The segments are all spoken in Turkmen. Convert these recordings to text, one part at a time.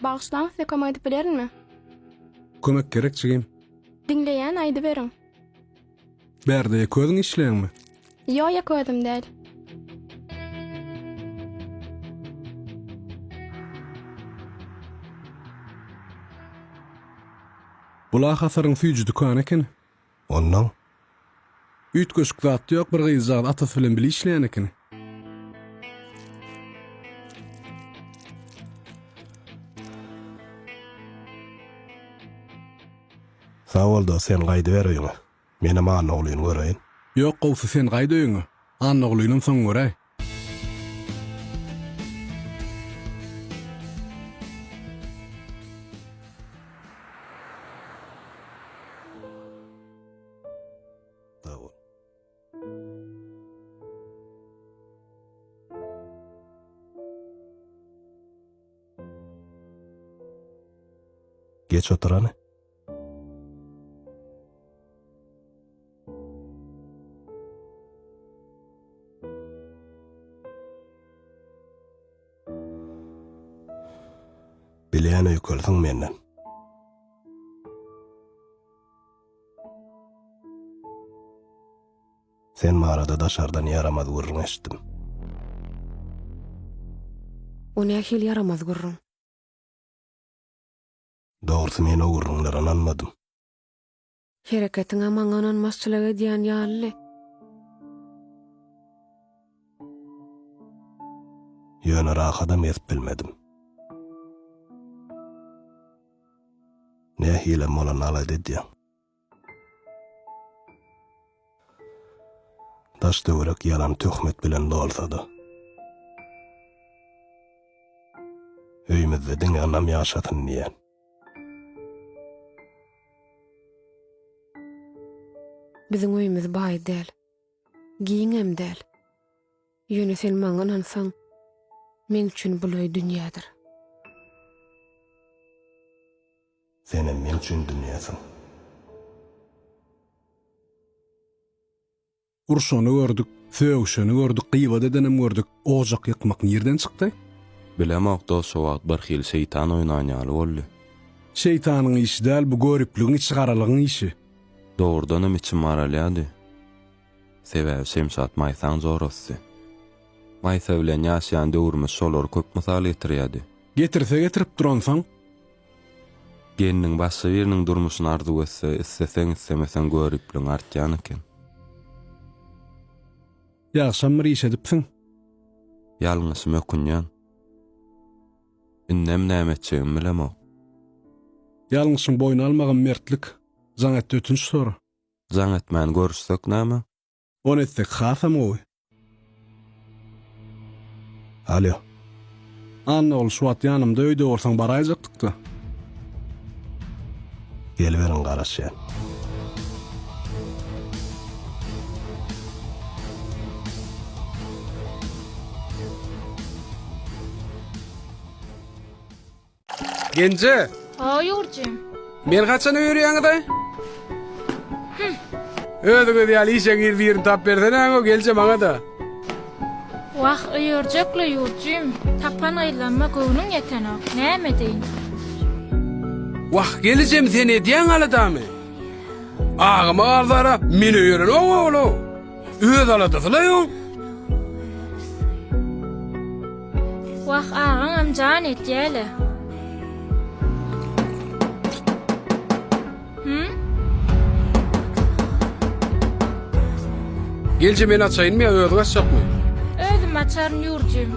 Bağışlaň size kömek edip bilerinmi? Kömek gerekçigim. Dinleýän aýdy beriň. Berde közüň işleýänmi? Ýa közüm däl. Bula hasaryň süýjü dukan eken. Ondan Üýt köşk zat ýok, bir gyzak atasy bilen bili işleýän eken. sağ ol da sen gaýdy berýäň. Menem an oglyny göreýin. Ýok, gowsy sen gaýda öýüňe. Anna oglynyň soň göräý. Sağ ol. Geç otur hani. Bilýän öýkölsiň menden. Sen marada daşardan yaramaz gurrun eşitdim. O nähil yaramaz gurrun. Doğrusu men o gurrunlaran anmadım. Hereketiňe maňa ananmasçylyk edýän ýaly. Ýöne rahadam ezip bilmedim. Ne hile molan alay dediyem. Taş döwrek yalan töhmet bilen dolsa da. Öýümizde diň anam ýaşatyn diýen. Biziň öýümiz baý däl. Giňem däl. Ýöne sen maňa anansaň, men üçin bu öý dünýädir. Senem men üçin dünýäsiň. Urşany gördük, söwüşeni gördük, gyýbat edenem gördük. Ojak ýakmak nerden çykdy? Bilemek da şu wagt bir hil şeytan oýnanýaly boldy. Şeytanyň işi däl, bu görüpligiň içgaralygyň işi. Doğrudanam içim maralýady. Sebäbi semsat maýsaň zorosy. Maýsa bilen ýaşaýan döwrümiz şolar köp mysal getirýärdi. Getirse getirip duransaň, Geliniň başga biriniň durmuşyny arzu etse, isseseň issemesen görüpligiň artýan eken. ýagşam bir iş edipsiň. Ýalňyş mökünýän. Innem näme etjegimi bilemok. Ýalňyşyň boýuna almagan mertlik, zaňat ötünç sora. Zaň etmän görüşsek näme? On etsek hasam oý. Alo. Anna ol şu wat ýanymda öýde bolsaň baraýjakdyk-da. Gelberin garaşýan. Gence, Ha ýurjym. men kaçan öýrýäňde? Ödüge diýäl işe girdiň tap berden o gelje maňa da. Wah ýurjakly ýurjym. Tapan aýlanma göwnüň ýetenek. Näme deýin? Wah geljem seni diýen aladamy. Ağama ağzara meni öýren oğlu. Öz aladysy ýok. Wah ağaň amjan etýäle. Gelje men açaýynmy, öýüň açjakmy? Özüm açaryn ýurjym.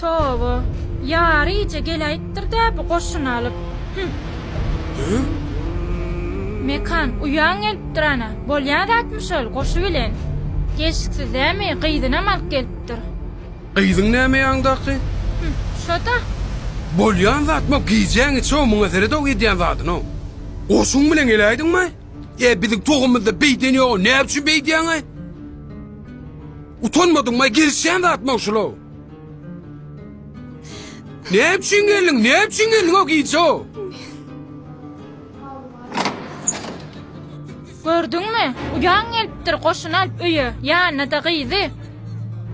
Towa, ýary iýje geleýdir-de bu goşuny alyp. Mekan uyan gelipdir ana. Bolýan atmyşol goşu bilen. Geçsiz dämi gyýdyna mal gelipdir. Gyýdyň näme ýaňdaky? Şoda Bolýan zatma giýjeňi çoğ muňa serede o giýdiň zatyny o. Oşuň bilen geleýdiňmi? Biziň togumyzda beýden ýok, näme üçin beýdiňi? Utanmadyňmy girişen zatma şolo? Näme üçin geldiň o giýje o? Gördüňmi? Uyan gelipdir goşun alyp öýe, ýanyna da gyzy.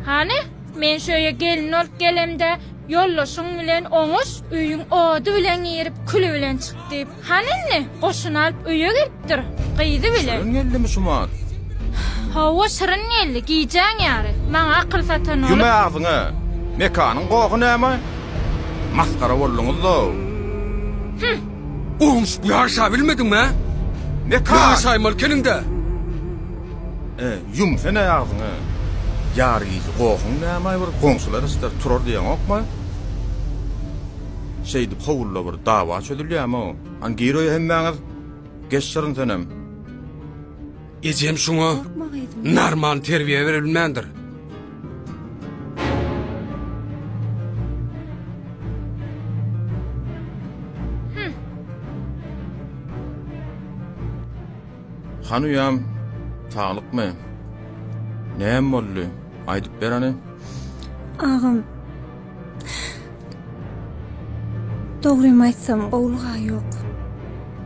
Hani? Men şöýe gelin olup gelemde yollaşyň bilen oňuş öýüň ody bilen ýerip külü bilen çykdy. Hanynny? Goşun alyp öýe gelipdir. Gyzy bilen. Şurun geldi Müslüman. Hawa şırın geldi, giýjäň ýary. Maňa akyl satan olup. Ýüme ağzyňy. Mekanyň gowy näme? Maskara bolluňuz-da. Oňuş bu ýaşa bilmediňmi? Mekan. Ýaşaýmal kelinde. Yum sene ağzyňy. Ýary gowy näme bir goňsular isler turar diýen okma? Şeýdi howulla bir dawa çödülýärmi? An giroýa hemmäňiz geçşirin senem. Ejem şuňa narman terbiýe berilmendir. Hanuyam sağlıkmy? Näme boldy? Aýdyp berani. Ağam. Dogrymy aýtsam, gowulga ýok.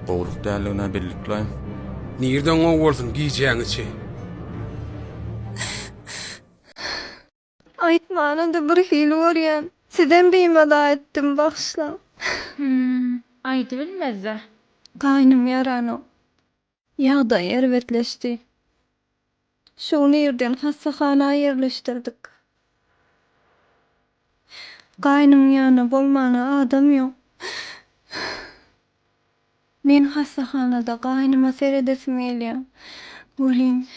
Gowluk däligine birlikle. Nirden o bolsun giýjäňiçi? Aýtmana da bir hili görýän. Sizden beýmada etdim, bagşla. Aýdy bilmezde. Gaýnym ýarany. Ýagda ýerbetleşdi. Şonu ýerden hassahana ýerleşdirdik. Gaýnym ýanyna bolmana adam ýok. Men hassahanada gaýnyma seredesim gelýär. Bolin,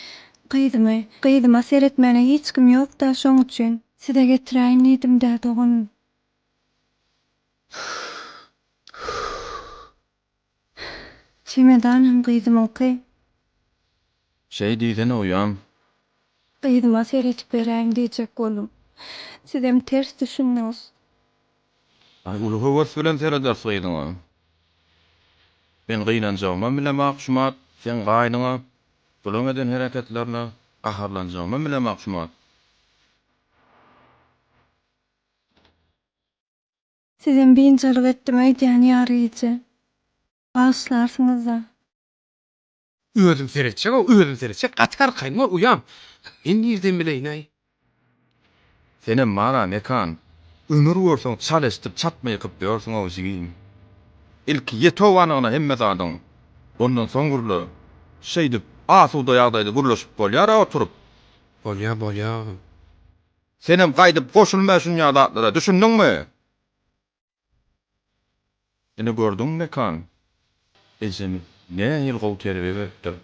gyzyma seretmene hiç kim ýok da şoň üçin size getiräýin diýdim dä dogun. Çemedanam gyzymyňky. Şey diýden oýam. Gyzyma seretip beräýin diýjek boldum. Sizem ters düşündiňiz. Ay ulu howat bilen sereder syýdyňa. Ben gynanjagma bilen maksumat, sen gaýnyňa bulan eden hereketlerine gaharlanjagma bilen maksumat. Sizem beýinçilik etdim aýdýan ýaryjy. Bağışlarsınız da. Özüm seretçek, gatkar kaynma uyam. En nirden bileýin ay. Senem mara mekan. Ömür görseň çaleşdyp çatmaýyp ýörseň o jigim. İlki ýetowanyna hemme zadyň. Ondan soň gurly. Şeýdip asuda ýagdaýda gurlaşyp bolýar oturup. Bolýa. Senem gaýdyp goşulmaýşyn ýagdaýlara düşündiňmi? Ene gördüň mekan. Ejem ne ýyl gowy terbiýe berdi.